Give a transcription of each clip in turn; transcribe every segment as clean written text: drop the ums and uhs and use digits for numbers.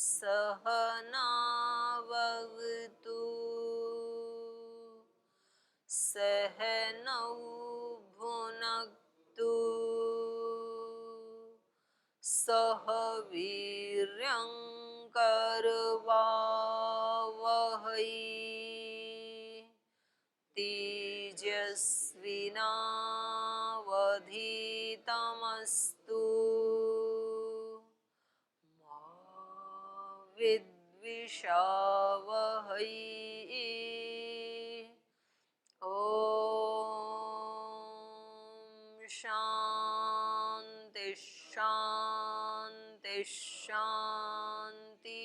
सहनावतु सहनौ भुनक्तु सह वीर्यं करवावहै तेजस्विनावधीतमस्तु मा विद्विषावहै। ओम शांति शांति शांति।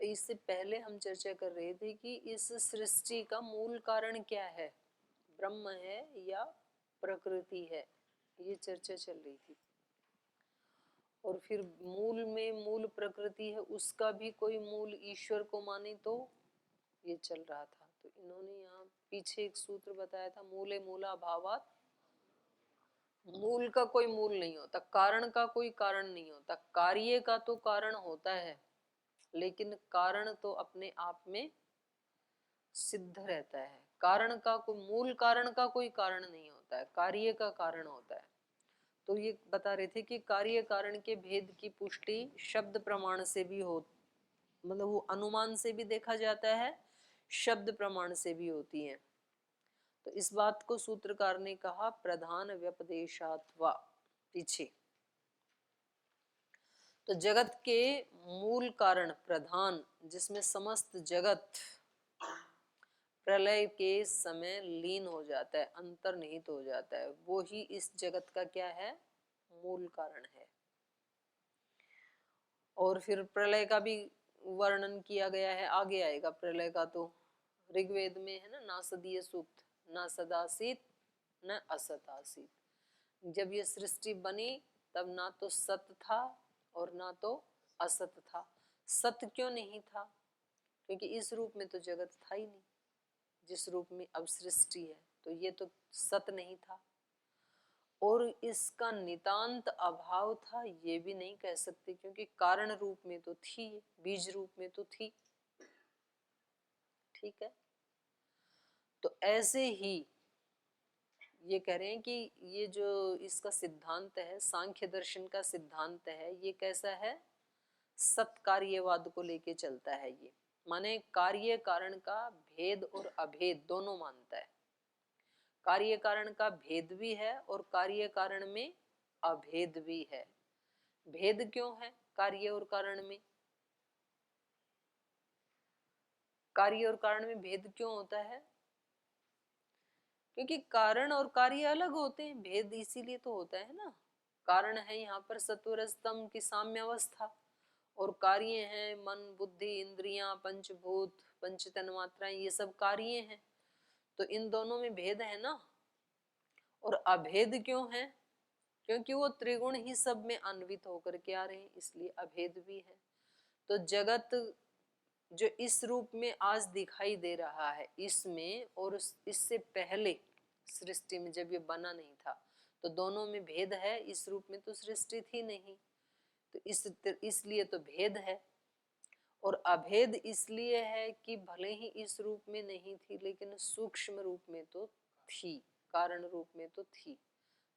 इससे पहले हम चर्चा कर रहे थे कि इस सृष्टि का मूल कारण क्या है, ब्रह्म है या प्रकृति है, ये चर्चा चल रही थी। और फिर मूल में मूल प्रकृति है, उसका भी कोई मूल ईश्वर को माने, तो ये चल रहा था। तो इन्होंने यहाँ पीछे एक सूत्र बताया था, मूले मूला भावात। मूल का कोई मूल नहीं होता, कारण का कोई कारण नहीं होता, कार्य का तो कारण होता है, लेकिन कारण तो अपने आप में सिद्ध रहता है। कारण का कोई मूल कारण का कोई कारण नहीं होता है, कार्य का कारण होता है। तो ये बता रहे थे कि कार्य कारण के भेद की पुष्टि शब्द प्रमाण से भी हो, मतलब वो अनुमान से भी देखा जाता है, शब्द प्रमाण से भी होती है। तो इस बात को सूत्रकार ने कहा प्रधान व्यपदेशात्वा पीछे। तो जगत के मूल कारण प्रधान, जिसमें समस्त जगत प्रलय के समय लीन हो जाता है, अंतर्निहित हो जाता है, वो ही इस जगत का क्या है, मूल कारण है। और फिर प्रलय का भी वर्णन किया गया है, आगे आएगा प्रलय का, तो ऋग्वेद में है ना, नासदीय सूक्त, न सदासीत न असत आसीत। जब ये सृष्टि बनी तब ना तो सत था और ना तो असत था। सत क्यों नहीं था? क्योंकि इस रूप में तो जगत था ही नहीं, जिस रूप में अब सृष्टि है, तो ये तो सत नहीं था। और इसका नितांत अभाव था, ये भी नहीं कह सकते, क्योंकि कारण रूप में तो थी, बीज रूप में तो थी। ठीक है, तो ऐसे ही ये कह रहे हैं कि ये जो इसका सिद्धांत है, सांख्य दर्शन का सिद्धांत है, ये कैसा है, सत्कार्यवाद को लेके चलता है। ये माने कार्य कारण का भेद और अभेद दोनों मानता है। कार्य कारण का भेद भी है और कार्य कारण में अभेद भी है। भेद क्यों है कार्य और कारण में? कार्य और कारण में भेद क्यों होता है? क्योंकि कारण और कार्य अलग होते हैं, भेद इसीलिए तो होता है ना। कारण है यहाँ पर सत्व स्तंभ की साम्य अवस्था, और कार्य है मन बुद्धि इंद्रियां पंचभूत पंच तन्मात्राएं, ये सब कार्य हैं। तो इन दोनों में भेद है ना। और अभेद क्यों है? क्योंकि वो त्रिगुण ही सब में अन्वित होकर के आ रहे हैं, इसलिए अभेद भी है। तो जगत जो इस रूप में आज दिखाई दे रहा है, इसमें और इससे पहले सृष्टि में जब ये बना नहीं था, तो दोनों में भेद है। इस रूप में तो सृष्टि थी नहीं, तो इसलिए तो भेद है। और अभेद इसलिए है कि भले ही इस रूप में नहीं थी, लेकिन सूक्ष्म रूप में तो थी, कारण रूप में तो थी,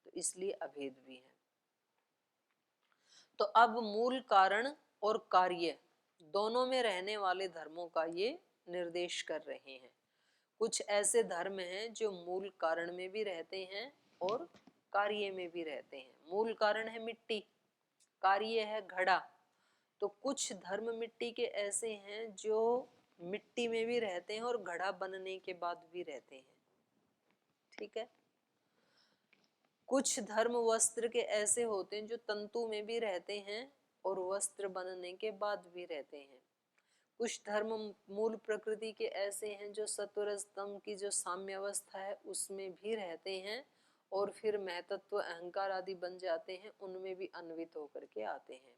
तो इसलिए अभेद भी है। तो अब मूल कारण और कार्य दोनों में रहने वाले धर्मों का ये निर्देश कर रहे हैं। कुछ ऐसे धर्म हैं जो मूल कारण में भी रहते हैं और कार्य में भी रहते हैं। मूल कारण है मिट्टी, कार्य है घड़ा। तो कुछ धर्म मिट्टी के ऐसे हैं जो मिट्टी में भी रहते हैं और घड़ा बनने के बाद भी रहते हैं। ठीक है, कुछ धर्म वस्त्र के ऐसे होते हैं जो तंतु में भी रहते हैं और वस्त्र बनने के बाद भी रहते हैं। कुछ धर्म मूल प्रकृति के ऐसे हैं जो सत्व स्तंभ की जो साम्य अवस्था है उसमें भी रहते हैं, और फिर महतत्व अहंकार आदि बन जाते हैं, उनमें भी अन्वित होकर के आते हैं।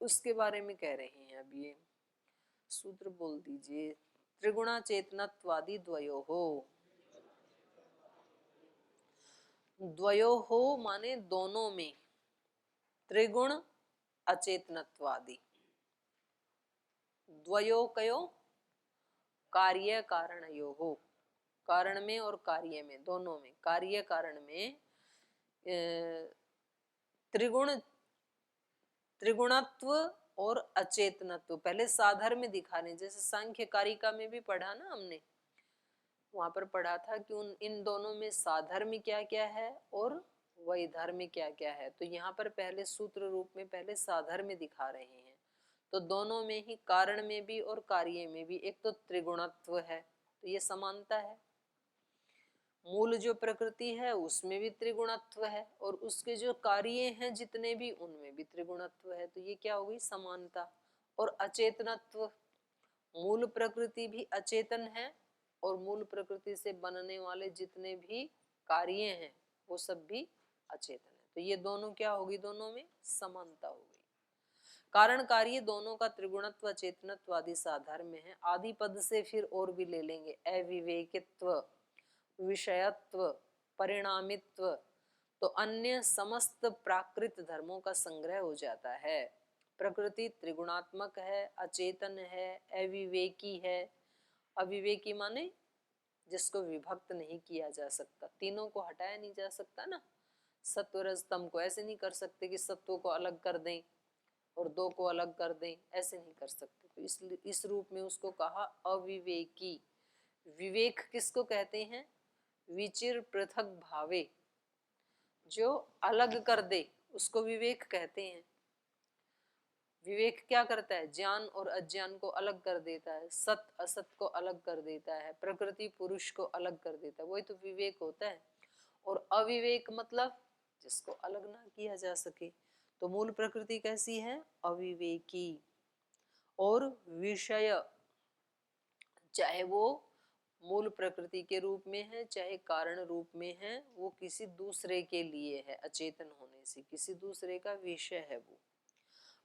उसके बारे में कह रहे हैं। अब ये सूत्र बोल दीजिए, त्रिगुणा चेतनत्वादि द्वयोः द्वयोः माने दोनों में, त्रिगुण अचेतनत्वादि, द्वयो कयो कार्य कारणयोः, कारण में और कार्य में, दोनों में, कार्य कारण में त्रिगुण, त्रिगुणत्व और अचेतनत्व पहले साधर्म्य दिखाने, जैसे सांख्य कारिका में भी पढ़ा ना हमने, वहां पर पढ़ा था कि उन इन दोनों में साधर्म्य क्या क्या है और वैधर्म्य क्या क्या है। तो यहाँ पर पहले सूत्र रूप में पहले साधर्म्य दिखा रहे हैं। तो दोनों में ही, कारण में भी और कार्य में भी, एक तो त्रिगुणत्व है, तो ये समानता है। मूल जो प्रकृति है उसमें भी त्रिगुणत्व है, और उसके जो कार्य हैं जितने भी, उनमें भी त्रिगुणत्व है। तो ये क्या हो गई, समानता। और अचेतनत्व, मूल प्रकृति भी अचेतन है, और मूल प्रकृति से बनने वाले जितने भी कार्य हैं वो सब भी अचेतन है। तो ये दोनों क्या होगी, दोनों में समानता हो गई। कारण कार्य दोनों का त्रिगुणत्व अचेतनत्व आदि साधर्म्य है। आदि पद से फिर और भी ले लेंगे, अविवेकित्व, विषयत्व, परिणामित्व, तो अन्य समस्त प्राकृत धर्मों का संग्रह हो जाता है। प्रकृति त्रिगुणात्मक है, अचेतन है, अविवेकी है। अविवेकी माने जिसको विभक्त नहीं किया जा सकता, तीनों को हटाया नहीं जा सकता ना। सत्व रज तम को ऐसे नहीं कर सकते कि सत्व को अलग कर दें और दो को अलग कर दें, ऐसे नहीं कर सकते। तो इस रूप में उसको कहा अविवेकी। विवेक किसको कहते हैं, विचिर पृथक भावे, जो अलग कर दे उसको विवेक कहते हैं। विवेक क्या करता है, ज्ञान और अज्ञान को अलग कर देता है, सत असत को अलग कर देता है, प्रकृति पुरुष को अलग कर देता है, वही तो विवेक होता है। और अविवेक मतलब जिसको अलग ना किया जा सके। तो मूल प्रकृति कैसी है, अविवेकी। और विषय, चाहे वो मूल प्रकृति के रूप में है चाहे कारण रूप में है, वो किसी दूसरे के लिए है, अचेतन होने से किसी दूसरे का विषय है। वो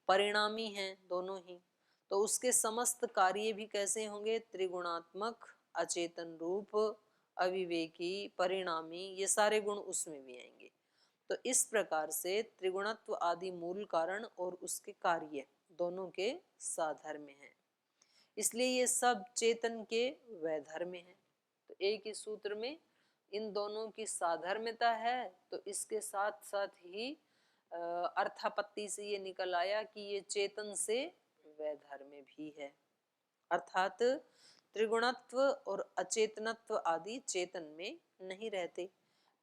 परिणामी हैं दोनों ही, तो उसके समस्त कार्य भी कैसे होंगे, त्रिगुणात्मक, अचेतन रूप, अविवेकी, परिणामी, ये सारे गुण उसमें भी आएंगे। तो इस प्रकार से त्रिगुणत्व आदि मूल कारण और उसके कार्य दोनों के साधर्म्य हैं, इसलिए ये सब चेतन के वैधर्म्य हैं। तो एक ही सूत्र में इन दोनों की साधर्म्यता है, तो इसके साथ साथ ही अर्थापत्ति से ये निकल आया कि ये चेतन से वैधर्म्य भी है। अर्थात त्रिगुणत्व और अचेतनत्व आदि चेतन में नहीं रहते,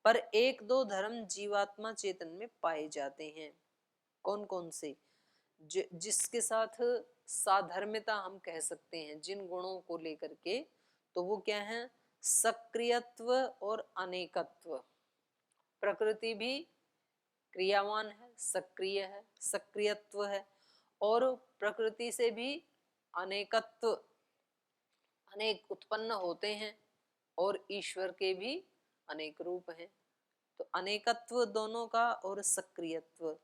पर एक दो धर्म जीवात्मा चेतन में पाए जाते हैं। कौन कौन से, जिसके साथ साधर्म्यता हम कह सकते हैं, जिन गुणों को लेकर के, तो वो क्या है, सक्रियत्व और अनेकत्व। प्रकृति भी क्रियावान है, सक्रिय है, सक्रियत्व है, और प्रकृति से भी अनेकत्व, अनेक उत्पन्न होते हैं, और ईश्वर के भी अनेक रूप हैं। तो अनेकत्व दोनों का और सक्रियत्व।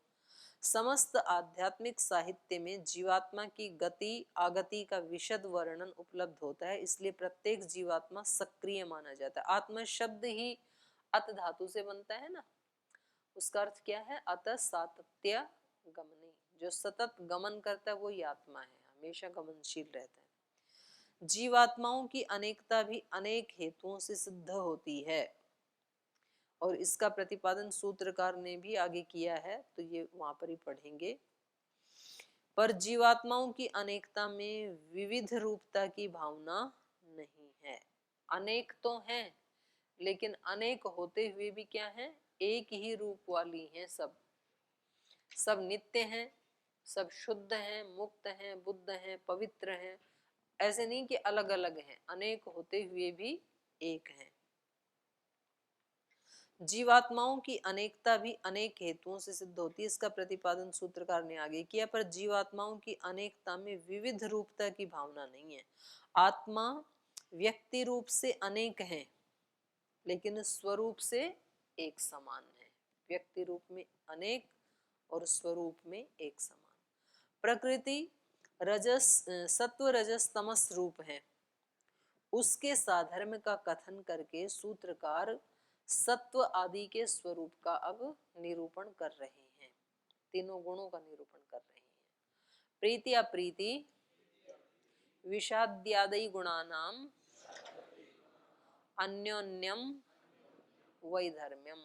समस्त आध्यात्मिक साहित्य में जीवात्मा की गति आगति का विशद वर्णन उपलब्ध होता है, इसलिए प्रत्येक जीवात्मा सक्रिय माना जाता है। आत्मा शब्द ही अत धातु से बनता है ना, उसका अर्थ क्या है, अतः सातत्य गमनी, जो सतत गमन करता है वही आत्मा है, हमेशा गमनशील रहता है। जीवात्माओं की अनेकता भी अनेक हेतुओं से सिद्ध होती है, और इसका प्रतिपादन सूत्रकार ने भी आगे किया है, तो ये वहां पर ही पढ़ेंगे। पर जीवात्माओं की अनेकता में विविध रूपता की भावना नहीं है। अनेक तो हैं, लेकिन अनेक होते हुए भी क्या है, एक ही रूप वाली हैं। सब नित्य हैं, सब शुद्ध हैं, मुक्त हैं, बुद्ध हैं, पवित्र हैं। ऐसे नहीं कि अलग अलग हैं, अनेक होते हुए भी एक हैं। जीवात्माओं की अनेकता भी अनेक हेतुओं से सिद्ध होती है, इसका प्रतिपादन सूत्रकार ने आगे किया। पर जीवात्माओं की अनेकता में विविध रूपता की भावना नहीं है। आत्मा व्यक्ति रूप से अनेक हैं, लेकिन स्वरूप से एक समान है। व्यक्ति रूप में अनेक और स्वरूप में एक समान। प्रकृति रजस, सत्व रजस तमस रूप है। उसके साधर्म्य का कथन करके सूत्रकार सत्व आदि के स्वरूप का अब निरूपण कर रहे हैं, तीनों गुणों का निरूपण कर रहे हैं। प्रीति अप्रीति विषाद्यादि गुणानाम अन्योन्यम वैधर्म्यम।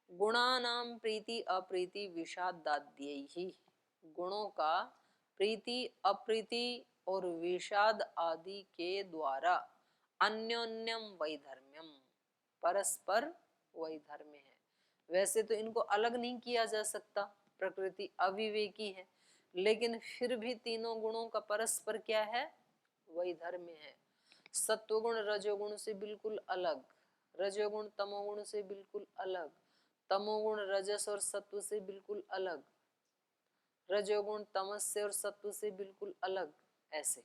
गुणानाम प्रीति अप्रीति विषादाद्यैहि, गुणों का प्रीति अप्रीति और विषाद आदि के द्वारा अन्योन्यम वैधर्म्यम, परस्पर वैधर्म्य है। वैसे तो इनको अलग नहीं किया जा सकता, प्रकृति अविवेकी है, लेकिन फिर भी तीनों गुणों का परस्पर क्या है, वैधर्म्य है। सत्वगुण रजोगुण से बिल्कुल अलग, रजोगुण तमोगुण से बिल्कुल अलग, तमोगुण रजस और सत्व से बिल्कुल अलग, रजोगुण तमस से और सत्व से बिल्कुल अलग। ऐसे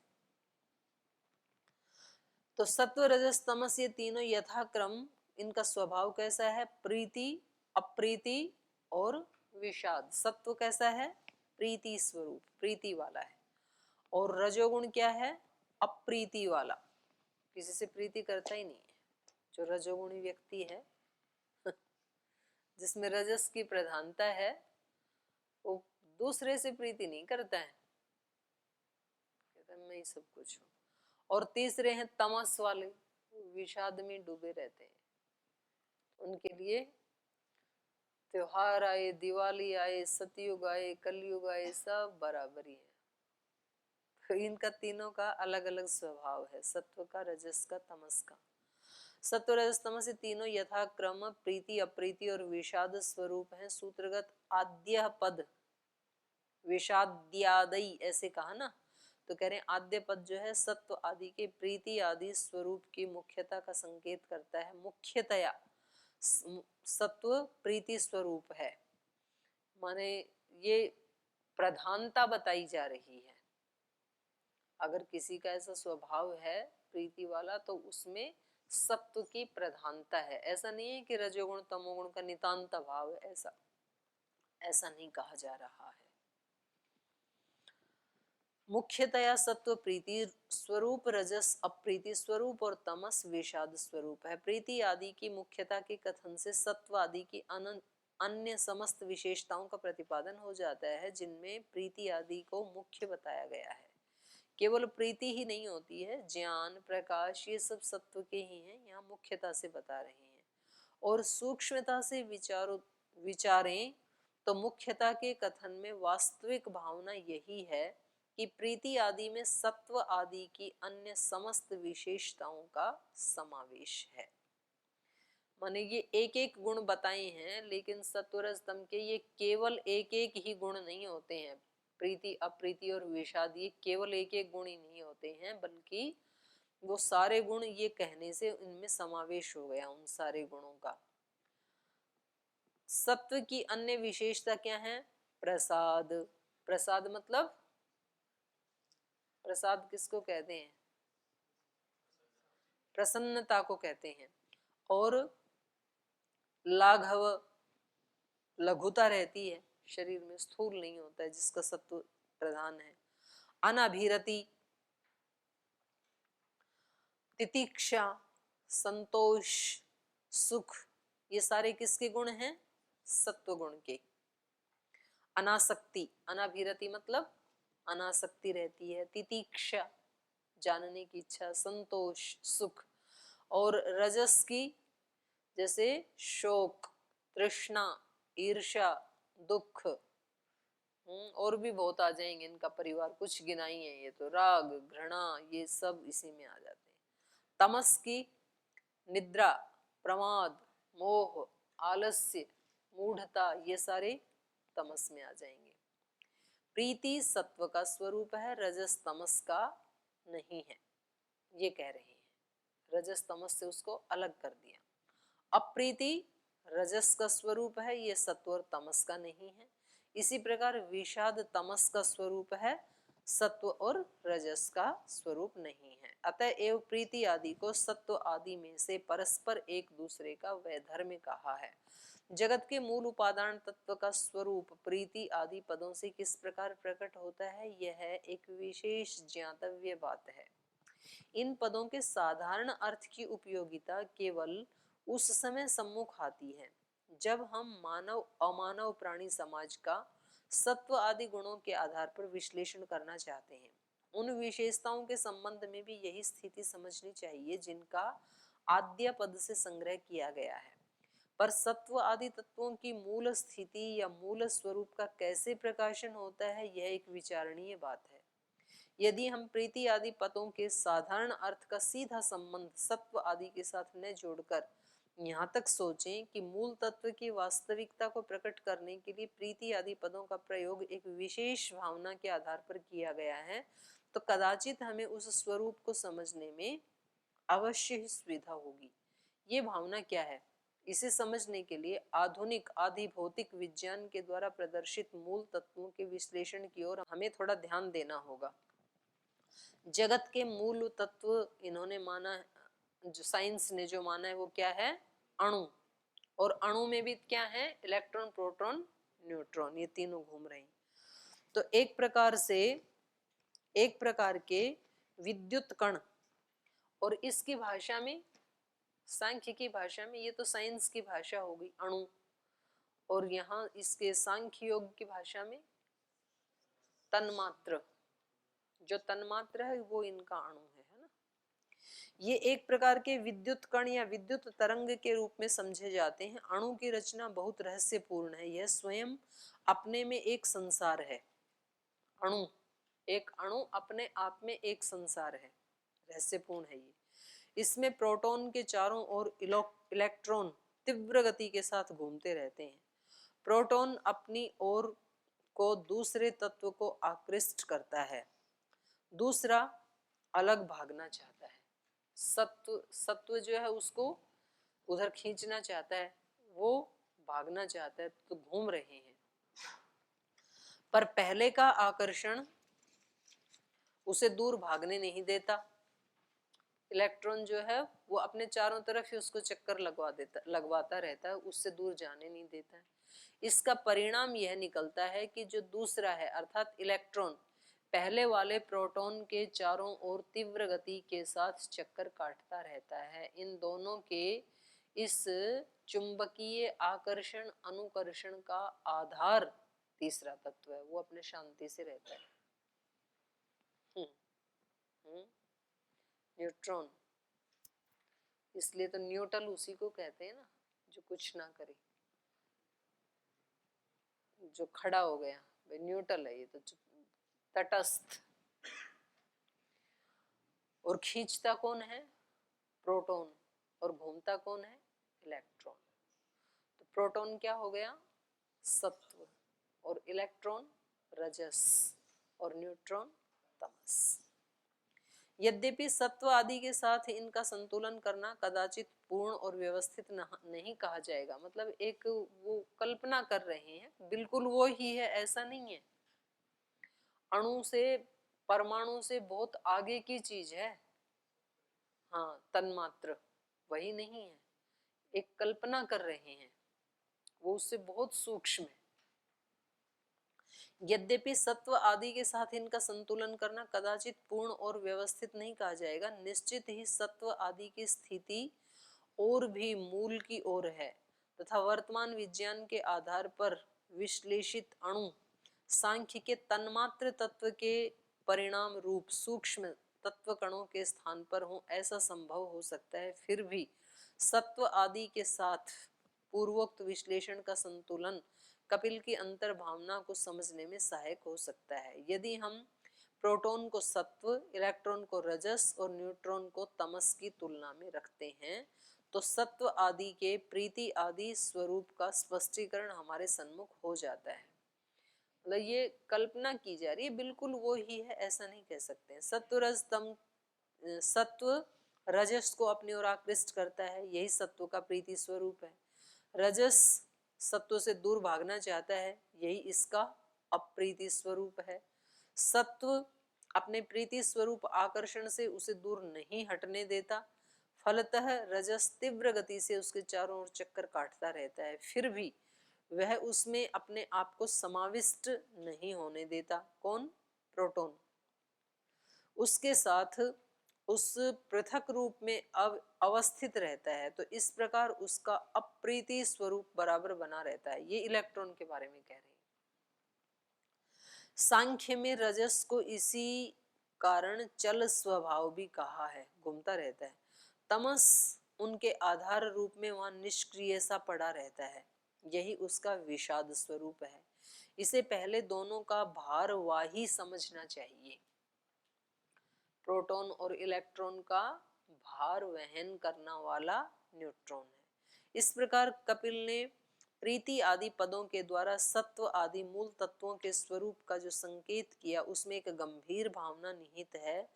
तो सत्व रजस तमस ये तीनों यथाक्रम, इनका स्वभाव कैसा है, प्रीति अप्रीति और विषाद। सत्व कैसा है, प्रीति स्वरूप, प्रीति वाला है, और रजोगुण क्या है, अप्रीति वाला, किसी से प्रीति करता ही नहीं है। जो रजोगुणी व्यक्ति है जिसमें रजस की प्रधानता है, वो दूसरे से प्रीति नहीं करता है, कहता है मैं ही सब कुछ हूँ। और तीसरे हैं तमस वाले, विषाद में डूबे रहते हैं, उनके लिए त्योहार आए, दिवाली आए, सतयुग आए, कलयुग आए, सब बराबरी है। तो इनका तीनों का अलग अलग स्वभाव है, सत्व का, रजस का, तमस का। सत्व रजस तमस ये तीनों यथाक्रम प्रीति अप्रीति और विषाद स्वरूप हैं। सूत्रगत आद्य पद विषाद्यादि ऐसे कहा ना, तो कह रहे हैं आद्य पद जो है सत्व आदि के प्रीति आदि स्वरूप की मुख्यता का संकेत करता है। मुख्यतया सत्व प्रीति स्वरूप है, माने ये प्रधानता बताई जा रही है। अगर किसी का ऐसा स्वभाव है प्रीति वाला, तो उसमें सत्व की प्रधानता है। ऐसा नहीं है कि रजोगुण तमोगुण का नितांत भाव है, ऐसा नहीं कहा जा रहा है। मुख्यतया सत्व प्रीति स्वरूप, रजस अप्रीति स्वरूप और तमस विषाद स्वरूप है। प्रीति आदि की मुख्यता के कथन से सत्व आदि की अन्य समस्त विशेषताओं का प्रतिपादन हो जाता है, जिनमें प्रीति आदि को मुख्य बताया गया है। केवल प्रीति ही नहीं होती है, ज्ञान प्रकाश ये सब सत्व के ही हैं, यहाँ मुख्यता से बता रहे हैं। और सूक्ष्मता से विचारें तो मुख्यता के कथन में वास्तविक भावना यही है कि प्रीति आदि में सत्व आदि की अन्य समस्त विशेषताओं का समावेश है। माने ये एक एक गुण बताए हैं, लेकिन सत्वरज तम के ये केवल एक एक ही गुण नहीं होते हैं। प्रीति अप्रीति और विषाद ये केवल एक एक गुण ही नहीं होते हैं, बल्कि वो सारे गुण, ये कहने से इनमें समावेश हो गया उन सारे गुणों का। सत्व की अन्य विशेषता क्या है, प्रसाद। प्रसाद मतलब, प्रसाद किसको कहते हैं, प्रसन्नता को कहते हैं। और लाघव, लघुता रहती है शरीर में, स्थूल नहीं होता है, जिसका सत्व प्रधान है। अनाभिरति, तितिक्षा, संतोष, सुख, ये सारे किसके गुण हैं, सत्व गुण के। अनासक्ति, अनाभिरति मतलब अनासक्ति रहती है, तितिक्षा जानने की इच्छा, संतोष सुख। और रजस की जैसे शोक, तृष्णा, ईर्ष्या, दुख, और भी बहुत आ जाएंगे, इनका परिवार कुछ गिनाई है, ये तो राग घृणा ये सब इसी में आ जाते हैं। तमस की निद्रा, प्रमाद, मोह, आलस्य, मूढ़ता, ये सारे तमस में आ जाएंगे। प्रीति सत्व का स्वरूप है, रजस तमस का नहीं है, ये कह रहे हैं। रजस तमस से उसको अलग कर दिया। अप्रीति रजस का स्वरूप है, ये सत्व और तमस का नहीं है। इसी प्रकार विषाद तमस का स्वरूप है, सत्व और रजस का स्वरूप नहीं है। अतएव प्रीति आदि को सत्व आदि में से परस्पर एक दूसरे का वैधर्म्य कहा है। जगत के मूल उपादान तत्व का स्वरूप प्रीति आदि पदों से किस प्रकार प्रकट होता है, यह एक विशेष ज्ञातव्य बात है। इन पदों के साधारण अर्थ की उपयोगिता केवल उस समय सम्मुख आती है जब हम मानव अमानव प्राणी समाज का सत्व आदि गुणों के आधार पर विश्लेषण करना चाहते हैं। उन विशेषताओं के संबंध में भी यही स्थिति समझनी चाहिए जिनका आद्य पद से संग्रह किया गया है। पर सत्व आदि तत्वों की मूल स्थिति या मूल स्वरूप का कैसे प्रकाशन होता है, यह एक विचारणीय बात है। यदि हम प्रीति आदि पदों के साधारण अर्थ का सीधा संबंध सत्व आदि के साथ न जोड़कर यहाँ तक सोचें कि मूल तत्व की वास्तविकता को प्रकट करने के लिए प्रीति आदि पदों का प्रयोग एक विशेष भावना के आधार पर किया गया है, तो कदाचित हमें उस स्वरूप को समझने में अवश्य ही सुविधा होगी। ये भावना क्या है, इसे समझने के लिए आधुनिक आदि भौतिक विज्ञान के द्वारा प्रदर्शित मूल तत्वों के विश्लेषण की ओर हमें थोड़ा ध्यान देना होगा। जगत के मूल तत्व इन्होंने माना, जो साइंस ने जो माना है वो क्या है, अणु। और अणु में भी क्या है, इलेक्ट्रॉन प्रोटॉन न्यूट्रॉन, ये तीनों घूम रहे हैं। तो एक प्रकार के विद्युत कण, और इसकी भाषा में, सांख्य की भाषा में, ये तो साइंस की भाषा होगी अणु, और यहाँ इसके सांख्य योग की भाषा में तन्मात्र, जो तन्मात्र है वो इनका अणु है ना। ये एक प्रकार के विद्युत कण या विद्युत तरंग के रूप में समझे जाते हैं। अणु की रचना बहुत रहस्यपूर्ण है, यह स्वयं अपने में एक संसार है। एक अणु अपने आप में एक संसार है, रहस्यपूर्ण है ये। इसमें प्रोटॉन के चारों ओर इलेक्ट्रॉन तीव्र गति के साथ घूमते रहते हैं। प्रोटॉन अपनी ओर को दूसरे तत्व को आकृष्ट करता है, दूसरा अलग भागना चाहता है। सत्व जो है उसको उधर खींचना चाहता है, वो भागना चाहता है, तो घूम रहे हैं। पर पहले का आकर्षण उसे दूर भागने नहीं देता। इलेक्ट्रॉन जो है वो अपने चारों तरफ ही उसको चक्कर लगवाता रहता है, उससे दूर जाने नहीं देता है। इसका परिणाम यह निकलता है कि जो दूसरा है अर्थात इलेक्ट्रॉन पहले वाले प्रोटॉन के चारों ओर तीव्र गति के साथ चक्कर काटता रहता है। इन दोनों के इस चुंबकीय आकर्षण अनुकर्षण का आधार तीसरा तत्व है, वो अपने शांति से रहता है। न्यूट्रॉन, इसलिए तो न्यूट्रल उसी को कहते हैं ना, जो कुछ ना करे, जो खड़ा हो गया, भाई न्यूट्रल है ये तो, तटस्थ। और खींचता कौन है, प्रोटॉन, और घूमता कौन है, इलेक्ट्रॉन। तो प्रोटॉन क्या हो गया, सत्व, और इलेक्ट्रॉन रजस, और न्यूट्रॉन तमस। यद्यपि सत्व आदि के साथ इनका संतुलन करना कदाचित पूर्ण और व्यवस्थित नहीं कहा जाएगा। मतलब एक वो कल्पना कर रहे हैं, बिल्कुल वो ही है ऐसा नहीं है। अणु से, परमाणु से बहुत आगे की चीज है। हाँ, तन्मात्र वही नहीं है, एक कल्पना कर रहे हैं, वो उससे बहुत सूक्ष्म है। यद्यपि सत्व आदि के साथ इनका संतुलन करना कदाचित पूर्ण और व्यवस्थित नहीं कहा जाएगा, निश्चित ही सत्व आदि की स्थिति और भी मूल की ओर है, तथा वर्तमान विज्ञान के आधार पर विश्लेषित अणु सांख्य के तन्मात्र तत्व के परिणाम रूप सूक्ष्म तत्व कणों के स्थान पर हो, ऐसा संभव हो सकता है। फिर भी सत्व आदि के साथ पूर्वोक्त विश्लेषण का संतुलन कपिल की अंतर भावना को समझने में सहायक हो सकता है। यदि हम प्रोटॉन को सत्व, इलेक्ट्रॉन को रजस और न्यूट्रॉन को तमस की तुलना में रखते हैं, तो सत्व आदि के प्रीति आदि स्वरूप का स्पष्टीकरण हमारे सम्मुख हो जाता है। मतलब ये कल्पना की जा रही है, बिल्कुल वो ही है ऐसा नहीं कह सकते हैं। सत्व रजस को अपनी ओर आकृष्ट करता है, यही सत्व का प्रीति स्वरूप है। रजस सत्व से दूर भागना चाहता है, यही इसका अप्रीति स्वरूप है। सत्व अपने प्रीति स्वरूप आकर्षण से उसे दूर नहीं हटने देता, फलतः रजस तीव्र गति से उसके चारों ओर चक्कर काटता रहता है, फिर भी वह उसमें अपने आप को समाविष्ट नहीं होने देता। कौन, प्रोटॉन। उसके साथ उस पृथक रूप में अवस्थित रहता है, तो इस प्रकार उसका अप्रीति स्वरूप बराबर बना रहता है। ये इलेक्ट्रॉन के बारे में कह रहे हैं। सांख्य में रजस को इसी कारण चल स्वभाव भी कहा है, घूमता रहता है। तमस उनके आधार रूप में वहां निष्क्रिय सा पड़ा रहता है, यही उसका विषाद स्वरूप है। इसे पहले दोनों का भारवाही समझना चाहिए। प्रोटॉन और इलेक्ट्रॉन का भार वहन करना वाला न्यूट्रॉन है। इस प्रकार कपिल ने प्रीति आदि पदों के द्वारा सत्व आदि मूल तत्वों के स्वरूप का जो संकेत किया, उसमें एक गंभीर भावना निहित है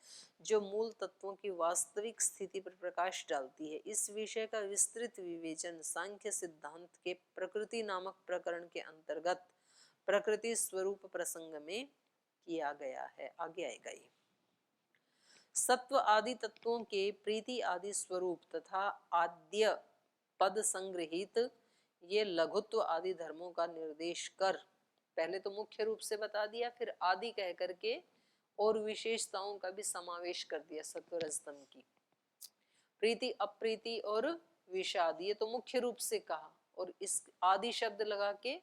जो मूल तत्वों की वास्तविक स्थिति पर प्रकाश डालती है। इस विषय का विस्तृत विवेचन सांख्य सिद्धांत के प्रकृति नामक प्रकरण के अंतर्गत प्रकृति स्वरूप प्रसंग में किया गया है। आगे आएगा ये। सत्व आदि तत्वों के प्रीति आदि स्वरूप तथा आद्य पद संग्रहित ये लघुत्व आदि धर्मों का निर्देश कर, पहले तो मुख्य रूप से बता दिया, फिर आदि कह करके और विशेषताओं का भी समावेश कर दिया सत्व रजतम की। प्रीति अप्रीति और विषाद ये तो मुख्य रूप से कहा, और इस आदि शब्द लगा के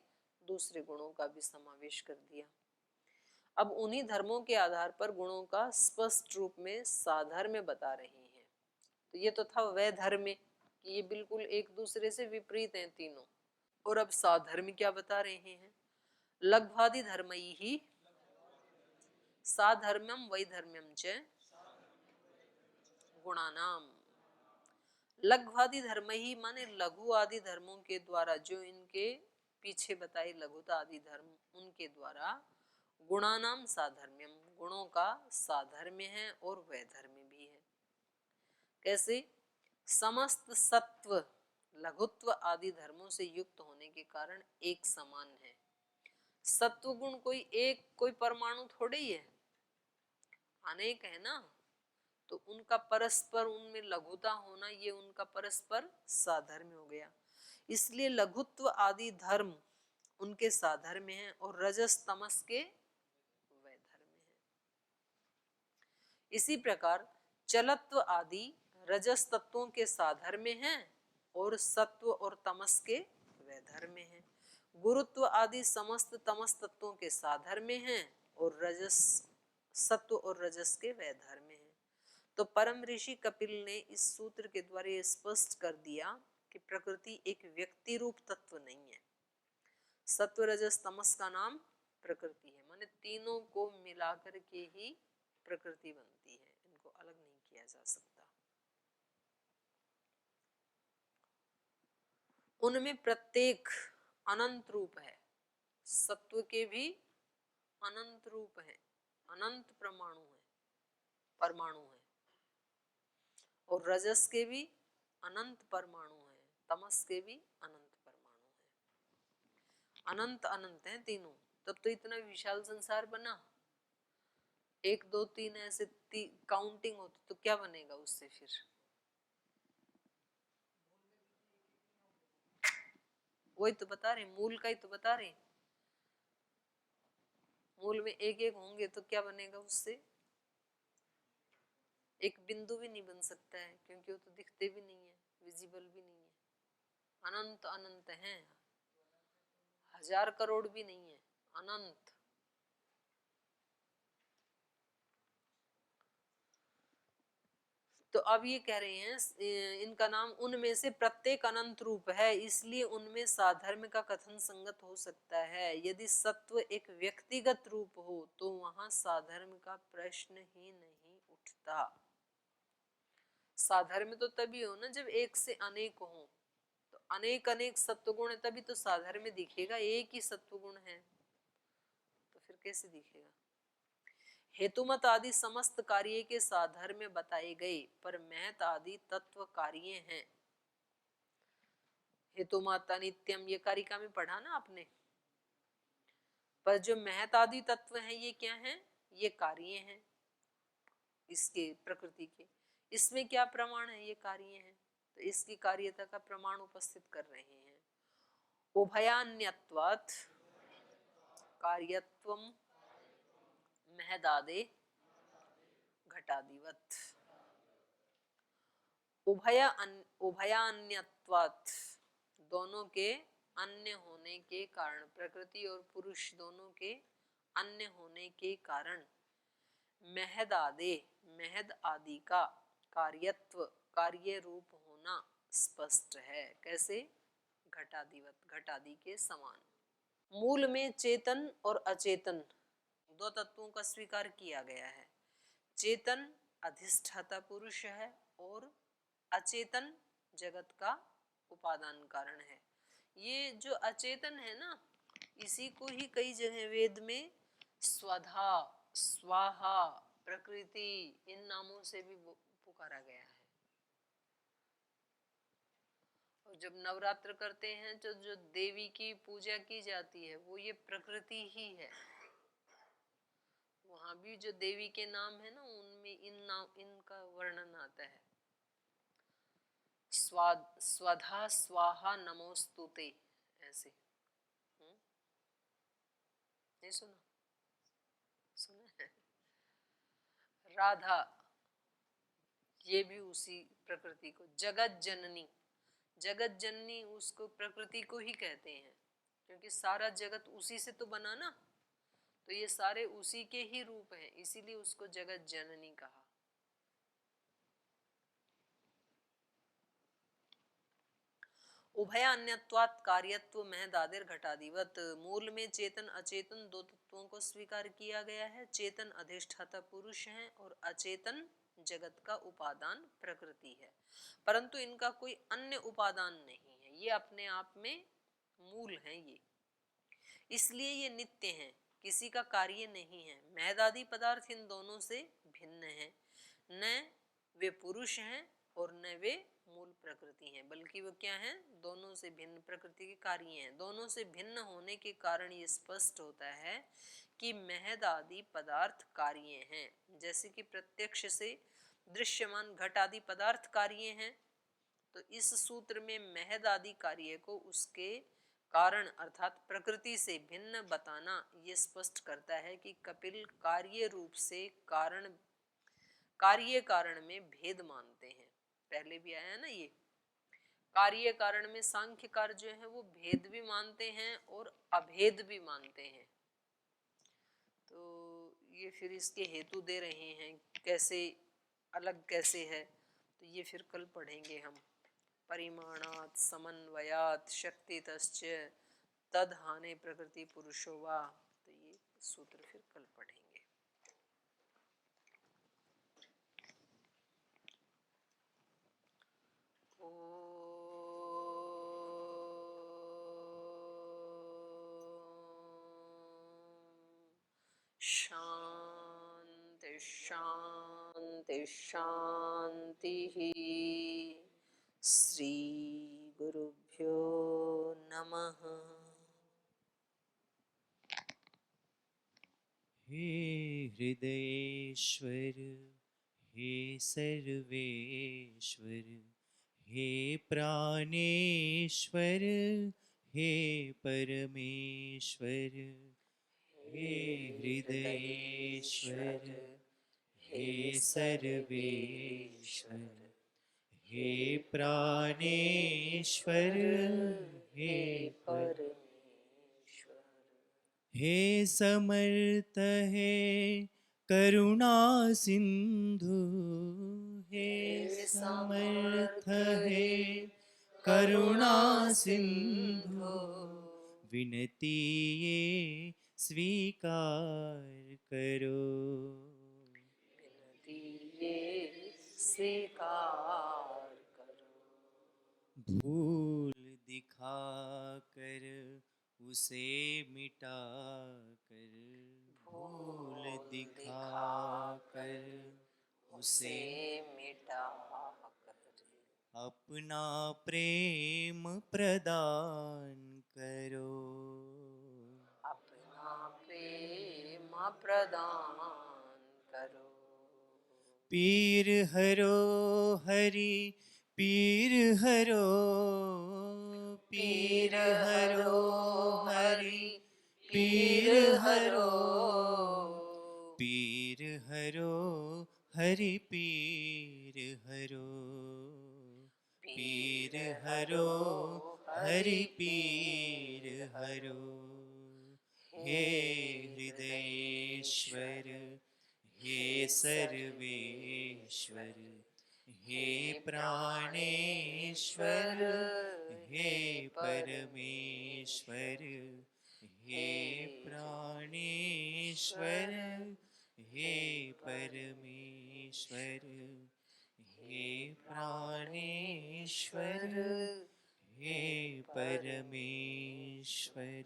दूसरे गुणों का भी समावेश कर दिया। अब उन्हीं धर्मों के आधार पर गुणों का स्पष्ट रूप में साधर्म्य बता रहे हैं। तो ये तो था वैधर्म्य कि ये बिल्कुल एक दूसरे से विपरीत हैं तीनों, और अब साधर्म्य क्या बता रहे हैं? लघ्वादि धर्मैः ही साधर्म्यम वैधर्म्यम च गुणानाम। लघ्वादि धर्म ही माने लघु आदि धर्मों के द्वारा, जो इनके पीछे बताए लघुता आदि धर्म, उनके द्वारा गुणानाम साधर्म्यम, गुणों का साधर्म्य है और वैधर्म्य भी है। कैसे? समस्त सत्व लघुत्व आदि धर्मों से युक्त होने के कारण एक समान है। सत्व गुण कोई परमाणु थोड़े ही है, अनेक है ना, तो उनका परस्पर उनमें लघुता होना, ये उनका परस्पर साधर्म्य हो गया। इसलिए लघुत्व आदि धर्म उनके साधर्म्य हैं और रजस तमस के वैधर्म्य हैं। इसी प्रकार चलत्व आदि रजस तत्वों के साधर्म्य हैं और सत्व और तमस के वैधर्म्य हैं। गुरुत्व आदि समस्त तमस तत्वों के साधर्म्य हैं और रजस सत्व और रजस के वैधर्म्य हैं। तो परम ऋषि कपिल ने इस सूत्र के द्वारा ये स्पष्ट कर दिया कि प्रकृति एक व्यक्ति रूप तत्व नहीं है। सत्व रजस तमस का नाम प्रकृति है, माने तीनों को मिलाकर के ही प्रकृति बनती है, इनको अलग नहीं किया जा सकता। उनमें प्रत्येक अनंत रूप है। सत्व के भी अनंत रूप है, अनंत परमाणु है, और रजस के भी अनंत परमाणु है, तमस के भी अनंत परमाणु है। अनंत अनंत है तीनों, तब तो इतना विशाल संसार बना। 1 2 3 ऐसे काउंटिंग होती तो क्या बनेगा उससे? फिर वही तो बता रहे, मूल का ही तो बता रहे। मूल में एक एक होंगे तो क्या बनेगा उससे? एक बिंदु भी नहीं बन सकता है, क्योंकि वो तो दिखते भी नहीं है, विजिबल भी नहीं है। अनंत अनंत हैं, 1000 करोड़ भी नहीं है, अनंत। तो अब ये कह रहे हैं इनका नाम उनमें से प्रत्येक अनंत रूप है, इसलिए उनमें साधर्म्य का कथन संगत हो सकता है। यदि सत्व एक व्यक्तिगत रूप हो तो वहां साधर्म्य का प्रश्न ही नहीं उठता। साधर्म्य तो तभी हो ना जब एक से अनेक हो, तो अनेक अनेक सत्वगुण है तभी तो साधर्म्य दिखेगा। एक ही सत्वगुण है तो फिर कैसे दिखेगा? हेतुमत आदि समस्त कार्य के साधर्म्य बताए गए, पर महत आदि तत्व कार्य हैं। हेतुमत नित्यम ये कारिका में पढ़ा ना आपने, पर जो महत आदि तत्व हैं ये क्या हैं? ये कार्य हैं इसके प्रकृति के। इसमें क्या प्रमाण है? ये कार्य हैं, तो इसकी कार्यता का प्रमाण उपस्थित कर रहे हैं। उभयान्यत्वात् कार्यत्वम महदादे घटादिवत। उभयान्यत्वात्, दोनों के अन्य होने के कारण, प्रकृति और पुरुष दोनों के अन्य होने के कारण महद आदि का कार्यत्व, कार्य रूप होना स्पष्ट है। कैसे? घटादिवत, घटादि के समान। मूल में चेतन और अचेतन दो तत्वों का स्वीकार किया गया है। चेतन अधिष्ठाता पुरुष है और अचेतन जगत का उपादान कारण है। ये जो अचेतन है ना, इसी को ही कई जगह वेद में स्वधा, स्वाहा, प्रकृति इन नामों से भी पुकारा गया है। और जब नवरात्र करते हैं तो जो देवी की पूजा की जाती है वो ये प्रकृति ही है। वहां भी जो देवी के नाम है ना, उनमें इनका वर्णन आता है। स्वधा स्वाहा नमोस्तुते, ऐसे। नहीं सुना? सुना है? राधा, ये भी उसी प्रकृति को। जगत जननी, जगत जननी उसको प्रकृति को ही कहते हैं, क्योंकि सारा जगत उसी से तो बना ना, तो ये सारे उसी के ही रूप हैं, इसीलिए उसको जगत जननी कहा। उभयान्यत्वात् कार्यत्व महदादिर घटादिवत, मूल में चेतन अचेतन दो तत्वों को स्वीकार किया गया है। चेतन अधिष्ठाता पुरुष है और अचेतन जगत का उपादान प्रकृति है, परंतु इनका कोई अन्य उपादान नहीं है। ये अपने आप में मूल हैं ये, इसलिए ये नित्य हैं, किसी का कार्य नहीं है। महदादि पदार्थ इन दोनों से भिन्न है। न वे पुरुष हैं और न वे मूल प्रकृति हैं, बल्कि वो क्या हैं? दोनों से भिन्न प्रकृति के कार्य हैं। दोनों से भिन्न होने के कारण ये स्पष्ट होता है कि महद आदि पदार्थ कार्य हैं। जैसे कि प्रत्यक्ष से दृश्यमान घट आदि पदार्थ कार्य हैं, तो इस सूत्र में महद आदि कार्य को उसके कारण अर्थात प्रकृति से भिन्न बताना ये स्पष्ट करता है कि कपिल कार्य रूप से कार्य कारण में भेद मानते हैं। पहले भी आया ना ये, कार्य कारण में सांख्यकार जो है वो भेद भी मानते हैं और अभेद भी मानते हैं। तो ये फिर इसके हेतु दे रहे हैं कैसे अलग कैसे है, तो ये फिर कल पढ़ेंगे हम। परिमाणात् समन्वयात् शक्तितश्च तद्हाने प्रकृति पुरुषो वा, तो ये सूत्र फिर कल पढ़ेंगे। शांति शांति शांति। श्री गुरुभ्यो नमः। हे हृदयेश्वर, हे सर्वेश्वर, हे प्राणेश्वर, हे परमेश्वर। हे हृदयेश्वर, हे सर्वेश्वर, हे प्राणेश्वर, हे परमेश्वर। हे समर्थ, हे करुणा सिंधु, हे समर्थ, हे करुणा सिंधु। विनती ये स्वीकार करो, विनती ये स्वीकार करो। भूल दिखा कर उसे मिटा कर, भूल दिखा कर उसे मिटा कर, अपना प्रेम प्रदान करो, अपना प्रेम प्रदान करो। पीर हरो हरि, पीर हरो, पीर हरो हरि, पीर हरो, पीर हरो हरि, पीर हरो। पीर हरो हरि पीर हरो। हे हृदयेश्वर हे सर्वेश्वर हे प्राणेश्वर हे परमेश्वर हे प्राणेश्वर हे परमेश्वर हे प्राणेश्वर हे परमेश्वर।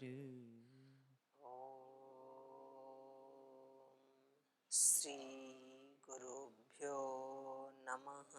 श्री गुरुभ्यो नमः।